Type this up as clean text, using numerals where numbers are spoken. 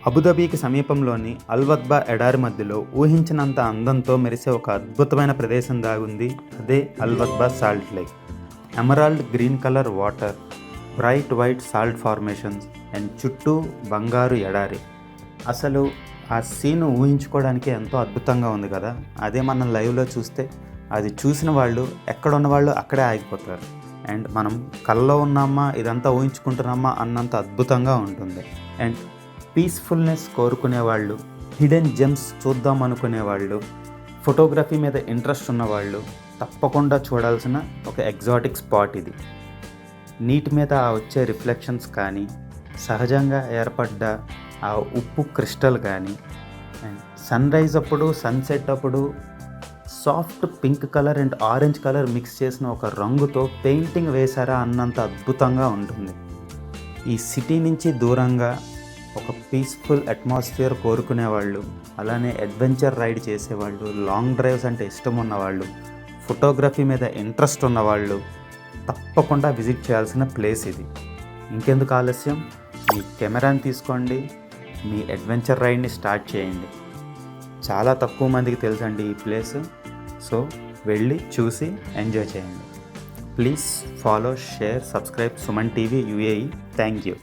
అబుదాబీకి సమీపంలోని అల్వత్బా ఎడారి మధ్యలో ఊహించినంత అందంతో మెరిసే ఒక అద్భుతమైన ప్రదేశం దాగుంది. అదే Al Wathba salt lake. Emerald green colour water, bright white salt formations and చుట్టూ బంగారు ఎడారి. అసలు ఆ సీన్ ఊహించుకోవడానికి ఎంతో అద్భుతంగా ఉంది కదా. అదే మనం లైవ్లో చూస్తే అది చూసిన వాళ్ళు ఎక్కడున్న వాళ్ళు అక్కడే ఆగిపోతారు. అండ్ మనం కల్లో ఉన్నామా ఇదంతా ఊహించుకుంటున్నామా అన్నంత అద్భుతంగా ఉంటుంది. అండ్ పీస్ఫుల్నెస్ కోరుకునేవాళ్ళు, హిడెన్ జెమ్స్ చూద్దాం అనుకునేవాళ్ళు, ఫోటోగ్రఫీ మీద ఇంట్రెస్ట్ ఉన్నవాళ్ళు తప్పకుండా చూడాల్సిన ఒక ఎగ్జాటిక్ స్పాట్ ఇది. నీటి మీద వచ్చే రిఫ్లెక్షన్స్ కానీ, సహజంగా ఏర్పడ్డ ఆ ఉప్పు క్రిస్టల్ కానీ, అండ్ సన్ రైజ్ అప్పుడు సన్సెట్ అప్పుడు soft pink colour and orange colour mix చేసిన ఒక రంగుతో పెయింటింగ్ వేశారా అన్నంత అద్భుతంగా ఉంటుంది. ఈ సిటీ నుంచి దూరంగా ఒక పీస్ఫుల్ అట్మాస్ఫియర్ కోరుకునేవాళ్ళు, అలానే అడ్వెంచర్ రైడ్ చేసేవాళ్ళు, లాంగ్ డ్రైవ్స్ అంటే ఇష్టం ఉన్నవాళ్ళు, ఫోటోగ్రఫీ మీద ఇంట్రెస్ట్ ఉన్నవాళ్ళు తప్పకుండా విజిట్ చేయాల్సిన ప్లేస్ ఇది. ఇంకెందుకు ఆలస్యం, మీ కెమెరాని తీసుకోండి, మీ అడ్వెంచర్ రైడ్ని స్టార్ట్ చేయండి. చాలా తక్కువ మందికి తెలుసండి ఈ ప్లేస్. సో వెళ్ళి చూసి ఎంజాయ్ చేయండి. Please follow, share, subscribe Suman TV UAE. Thank you.